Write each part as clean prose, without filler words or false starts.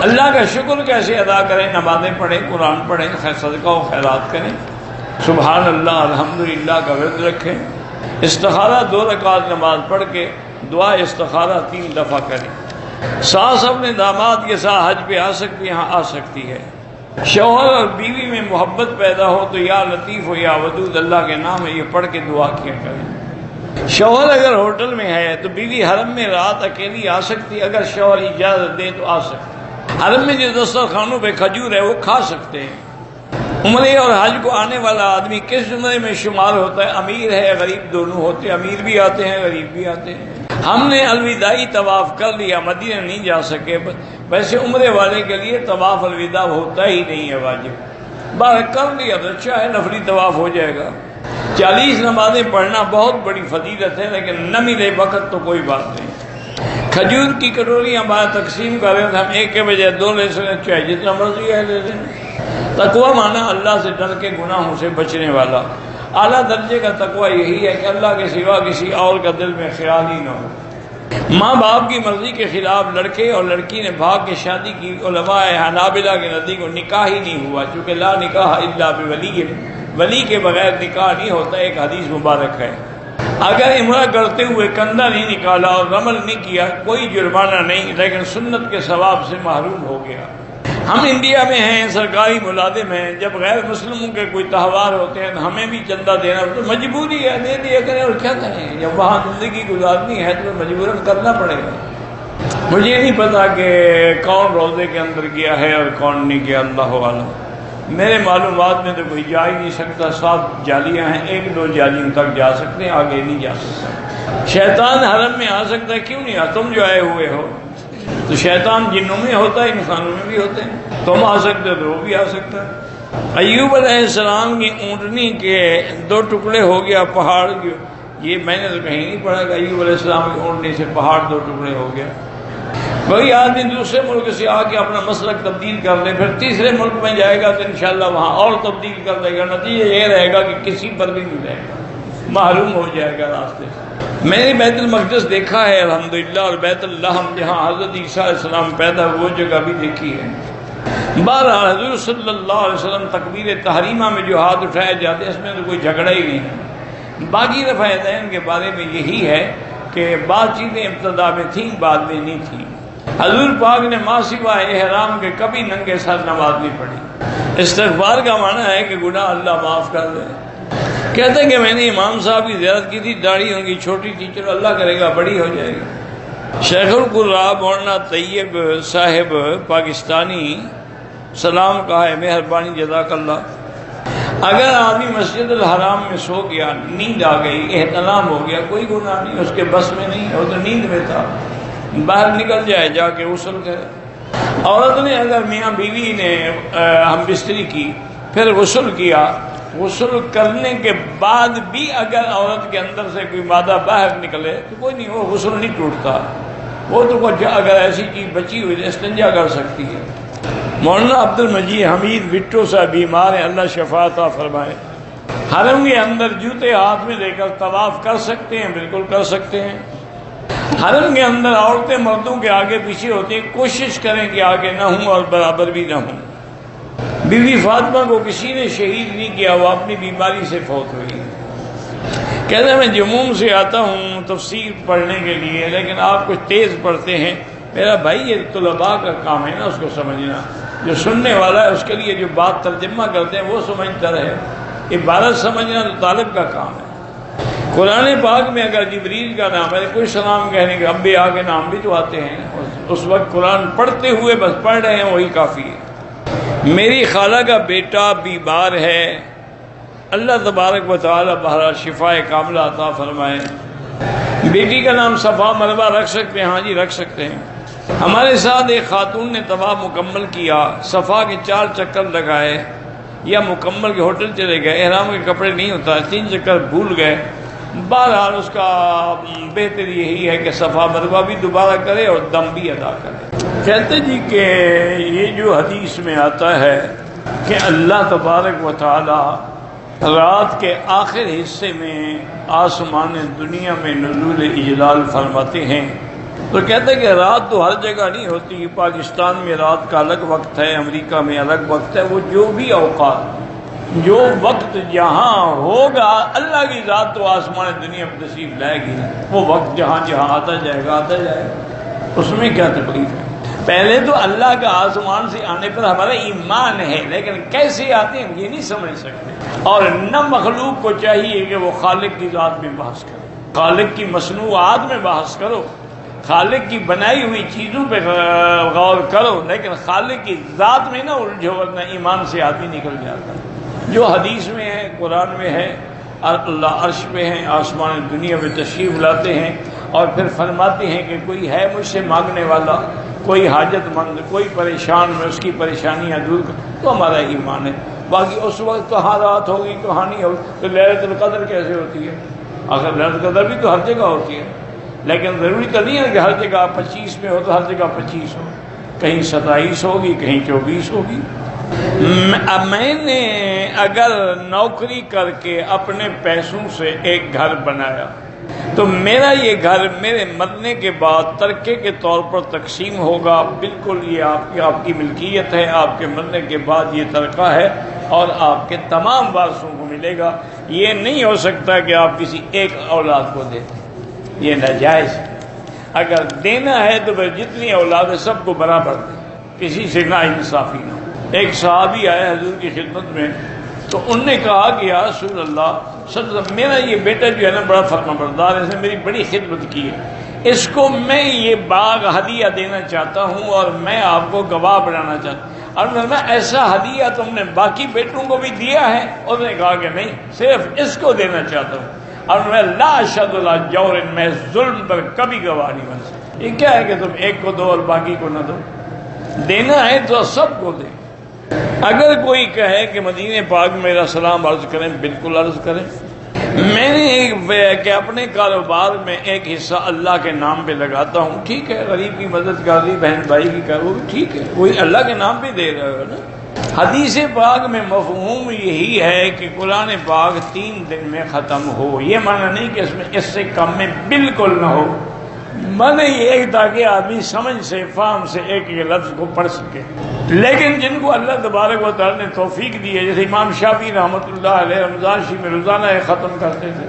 اللہ کا شکر کیسے ادا کریں؟ نمازیں پڑھیں، قرآن پڑھیں، صدقہ و خیرات کریں، سبحان اللہ الحمدللہ کا ورد رکھیں، استخارہ 2 رکعت نماز پڑھ کے دعا استخارہ 3 دفعہ کریں۔ ساس اپنے داماد کے ساتھ حج پہ آ سکتی ہے؟ ہاں آ سکتی ہے۔ شوہر اور بیوی میں محبت پیدا ہو تو یا لطیف ہو یا ودود اللہ کے نام ہے یہ پڑھ کے دعا کیا کریں۔ شوہر اگر ہوٹل میں ہے تو بیوی حرم میں رات اکیلی آ سکتی ہے؟ اگر شوہر اجازت دے تو آ سکتی ہے۔ حرم میں جو دسترخوانوں پہ کھجور ہے وہ کھا سکتے ہیں۔ عمرے اور حج کو آنے والا آدمی کس زمرے میں شمار ہوتا ہے؟ امیر ہے غریب دونوں ہوتے ہیں، امیر بھی آتے ہیں غریب بھی آتے ہیں۔ ہم نے الوداعی طواف کر لیا، مدینہ نہیں جا سکے، ویسے عمرے والے کے لیے طواف الوداع ہوتا ہی نہیں ہے واجب، باہر کر لیا تو اچھا ہے، نفلی طواف ہو جائے گا۔ 40 نمازیں پڑھنا بہت بڑی فضیلت ہے، لیکن نہ ملے وقت تو کوئی بات نہیں۔ کھجور کی کٹوریاں باہر تقسیم کر رہے ہیں، ہم 1 کے بجائے 2 لے سکیں، چاہے جتنا مرضی ہے لے لیں۔ تقویٰ مانا اللہ سے ڈر کے گناہوں سے بچنے والا۔ اعلیٰ درجے کا تقویٰ یہی ہے کہ اللہ کے سوا کسی اور کا دل میں خیال ہی نہ ہو۔ ماں باپ کی مرضی کے خلاف لڑکے اور لڑکی نے بھاگ کے شادی کی، علماء حنابلہ کے نزدیک نکاح ہی نہیں ہوا، چونکہ لا نکاح الا بولی، ولی کے بغیر نکاح نہیں ہوتا، ایک حدیث مبارک ہے۔ اگر عمرہ کرتے ہوئے کندھا نہیں نکالا اور رمل نہیں کیا کوئی جرمانہ نہیں، لیکن سنت کے ثواب سے محروم ہو گیا۔ ہم انڈیا میں ہیں، سرکاری ملازم ہیں، جب غیر مسلموں کے کوئی تہوار ہوتے ہیں تو ہمیں بھی چندہ دینا تو مجبوری ہے، دے دیا کریں اور کیا کریں، جب وہاں زندگی گزارنی ہے تو مجبوراً کرنا پڑے گا۔ مجھے نہیں پتا کہ کون روزے کے اندر گیا ہے اور کون نہیں گیا، اللہ عالم۔ میرے معلومات میں تو کوئی جا ہی نہیں سکتا، 7 جالیاں ہیں، 1-2 جالیوں تک جا سکتے ہیں، آگے نہیں جا سکتا۔ شیطان حرم میں آ سکتا ہے، کیوں نہیں آ؟ تم جو آئے ہوئے ہو تو شیطان جنوں میں ہوتا ہے، انسانوں میں بھی ہوتے ہیں، تم آ سکتے ہو تو وہ بھی آ سکتا ہے۔ ایوب علیہ السلام کی اونٹنی کے 2 ٹکڑے ہو گیا پہاڑ، یہ میں نے تو کہیں نہیں پڑھا کہ ایوب علیہ السلام کی اونٹنی سے پہاڑ 2 ٹکڑے ہو گیا۔ کوئی آدمی دوسرے ملک سے آ کے اپنا مسلک تبدیل کر لے، پھر تیسرے ملک میں جائے گا تو انشاءاللہ وہاں اور تبدیل کر دے گا، نتیجہ یہ رہے گا کہ کسی پر بھی نہیں رہے گا، محروم ہو جائے گا راستے سے۔ میں نے بیت المقدس دیکھا ہے الحمدللہ، اور بیت اللحم جہاں حضرت عیسیٰ علیہ السلام پیدا ہوئے وہ جگہ بھی دیکھی ہے۔ بہرحال حضور صلی اللہ علیہ وسلم تکبیر تحریمہ میں جو ہاتھ اٹھائے جاتے ہیں اس میں تو کوئی جھگڑا ہی نہیں ہے۔ باقی رفع دین کے بارے میں یہی ہے کہ بات چیزیں ابتدا میں تھیں بعد میں نہیں تھیں۔ حضور پاک نے ما سوائے احرام کے کبھی ننگے سر نماز نہیں پڑھی۔ استغفار کا معنی ہے کہ گناہ اللہ معاف کر دے۔ کہتے ہیں کہ میں نے امام صاحب کی زیارت کی تھی، داڑھی ان کی چھوٹی تھی، چلو اللہ کرے گا بڑی ہو جائے گی۔ شیخ القراء مولانا طیب صاحب پاکستانی سلام کہا ہے، مہربانی جزاک اللہ۔ اگر آدمی مسجد الحرام میں سو گیا، نیند آ گئی، احتلام ہو گیا، کوئی گناہ نہیں، اس کے بس میں نہیں، وہ تو نیند میں تھا، باہر نکل جائے جا کے غسل کرے۔ عورت نے اگر میاں بیوی نے ہم بستری کی پھر غسل کیا، غسل کرنے کے بعد بھی اگر عورت کے اندر سے کوئی مادہ باہر نکلے تو کوئی نہیں، وہ غسل نہیں ٹوٹتا، وہ تو اگر ایسی چیز بچی ہوئی استنجا کر سکتی ہے۔ مولانا عبد المجید حمید بٹو صاحب بیمار ہیں، اللہ شفا عطا فرمائے۔ حرم کے اندر جوتے ہاتھ میں لے کر طواف کر سکتے ہیں؟ بالکل کر سکتے ہیں۔ حرم کے اندر عورتیں مردوں کے آگے پیچھے ہوتی ہیں، کوشش کریں کہ آگے نہ ہوں اور برابر بھی نہ ہوں۔ بی بی فاطمہ کو کسی نے شہید نہیں کیا، وہ اپنی بیماری سے فوت ہوئی۔ کہتے ہیں میں جموم سے آتا ہوں تفسیر پڑھنے کے لیے، لیکن آپ کچھ تیز پڑھتے ہیں۔ میرا بھائی یہ طلباء کا کام ہے نا اس کو سمجھنا، جو سننے والا ہے اس کے لیے جو بات ترجمہ کرتے ہیں وہ سمجھتا رہے، عبارت سمجھنا تو طالب کا کام ہے۔ قرآن پاک میں اگر جبریل کا نام ہے کوئی سلام کہنے کے، انبیاء کے نام بھی تو آتے ہیں، اس وقت قرآن پڑھتے ہوئے بس پڑھ رہے ہیں وہی کافی ہے۔ میری خالہ کا بیٹا بیمار ہے، اللہ تبارک و تعالی بہرحال شفا کاملہ عطا فرمائے۔ بیٹی کا نام صفا مروہ رکھ سکتے ہیں؟ ہاں جی رکھ سکتے ہیں۔ ہمارے ساتھ ایک خاتون نے طواف مکمل کیا، صفا کے 4 چکر لگائے یا مکمل کے ہوٹل چلے گئے، احرام کے کپڑے نہیں ہوتا، 3 چکر بھول گئے۔ بہرحال اس کا بہتر یہی ہے کہ صفا مروہ بھی دوبارہ کرے اور دم بھی ادا کرے۔ کہتے جی کہ یہ جو حدیث میں آتا ہے کہ اللہ تبارک و تعالی رات کے آخر حصے میں آسمان دنیا میں نزول اجلال فرماتے ہیں، تو کہتے ہیں کہ رات تو ہر جگہ نہیں ہوتی، پاکستان میں رات کا الگ وقت ہے، امریکہ میں الگ وقت ہے، وہ جو بھی اوقات، جو وقت جہاں ہوگا اللہ کی ذات تو آسمان دنیا میں تشریف لائے گی، وہ وقت جہاں جہاں آتا جائے گا، اس میں کیا تکلیف ہے؟ پہلے تو اللہ کا آسمان سے آنے پر ہمارا ایمان ہے، لیکن کیسے آتے ہیں یہ نہیں سمجھ سکتے۔ اور نہ مخلوق کو چاہیے کہ وہ خالق کی ذات میں بحث کرے، خالق کی مصنوعات میں بحث کرو، خالق کی بنائی ہوئی چیزوں پہ غور کرو، لیکن خالق کی ذات میں نہ الجھو، ورنہ ایمان سے آدمی نکل جاتا ہے۔ جو حدیث میں ہے، قرآن میں ہے، اللہ عرش پہ ہیں، آسمان دنیا میں تشریف لاتے ہیں، اور پھر فرماتے ہیں کہ کوئی ہے مجھ سے مانگنے والا، کوئی حاجت مند، کوئی پریشان، میں اس کی پریشانیاں دور کر، تو ہمارا ایمان ہے۔ باقی اس وقت کہاں رات ہوگی کہاں نہیں ہوگی، تو لیلۃ القدر کیسے ہوتی ہے؟ اگر لیلۃ القدر بھی تو ہر جگہ ہوتی ہے، لیکن ضروری تو نہیں ہے کہ ہر جگہ 25 میں ہو تو ہر جگہ 25 ہو، کہیں 27 ہوگی، کہیں 24 ہوگی۔ میں نے اگر نوکری کر کے اپنے پیسوں سے ایک گھر بنایا تو میرا یہ گھر میرے مرنے کے بعد ترکے کے طور پر تقسیم ہوگا، بالکل یہ آپ کی ملکیت ہے، آپ کے مرنے کے بعد یہ ترکہ ہے اور آپ کے تمام وارثوں کو ملے گا۔ یہ نہیں ہو سکتا کہ آپ کسی ایک اولاد کو دیں، یہ ناجائز ہے۔ اگر دینا ہے تو پھر جتنی اولاد ہے سب کو برابر دیں، کسی سے نا انصافی نہ ہو۔ ایک صحابی آئے حضور کی خدمت میں، تو انہوں نے کہا کہ یا رسول اللہ صلی اللہ علیہ وسلم، میرا یہ بیٹا جو ہے نا بڑا فرما بردار ہے، اس نے میری بڑی خدمت کی ہے، اس کو میں یہ باغ ہدیہ دینا چاہتا ہوں اور میں آپ کو گواہ بنانا چاہتا ہوں۔ اور میں ایسا ہدیہ تم نے باقی بیٹوں کو بھی دیا ہے؟ اور نے کہا کہ نہیں، صرف اس کو دینا چاہتا ہوں۔ اور میں لا اشہد علی جور، میں ظلم پر کبھی گواہ نہیں بن سکتا۔ یہ کیا ہے کہ تم ایک کو دو اور باقی کو نہ دو؟ دینا ہے تو سب کو دیں۔ اگر کوئی کہے کہ مدینے پاک میں میرا سلام عرض کریں، بالکل عرض کریں۔ میں نے کہ اپنے کاروبار میں ایک حصہ اللہ کے نام پہ لگاتا ہوں، ٹھیک ہے، غریب کی مدد کر دی، بہن بھائی کی کر، وہ بھی ٹھیک ہے، کوئی اللہ کے نام پہ دے رہا ہے نا۔ حدیث پاک میں مفہوم یہی ہے کہ قرآن پاک 3 دن میں ختم ہو، یہ معنی نہیں کہ اس سے کم میں بالکل نہ ہو، معنی یہ ہے تاکہ آدمی سمجھ سے فہم سے ایک ایک لفظ کو پڑھ سکے۔ لیکن جن کو اللہ تبارک و تعالی نے توفیق دی ہے، جیسے امام شافعی رحمۃ اللہ علیہ رمضان شریف میں روزانہ ختم کرتے تھے،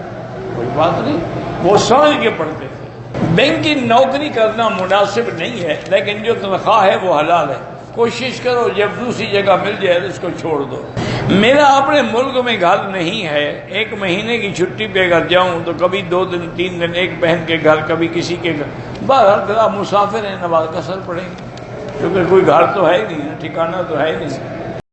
کوئی بات نہیں، وہ سمجھ کے پڑھتے تھے۔ بینک کی نوکری کرنا مناسب نہیں ہے، لیکن جو تنخواہ ہے وہ حلال ہے، کوشش کرو جب دوسری جگہ مل جائے تو اس کو چھوڑ دو۔ میرا اپنے ملک میں گھر نہیں ہے، 1 مہینے کی چھٹی پہ اگر جاؤں تو کبھی 2 دن 3 دن ایک بہن کے گھر، کبھی کسی کے گھر، بہرحال آپ مسافر ہیں، نماز قصر پڑھیں گے، کیونکہ کوئی گھر تو ہے ہی نہیں، ٹھکانہ تو ہے ہی نہیں۔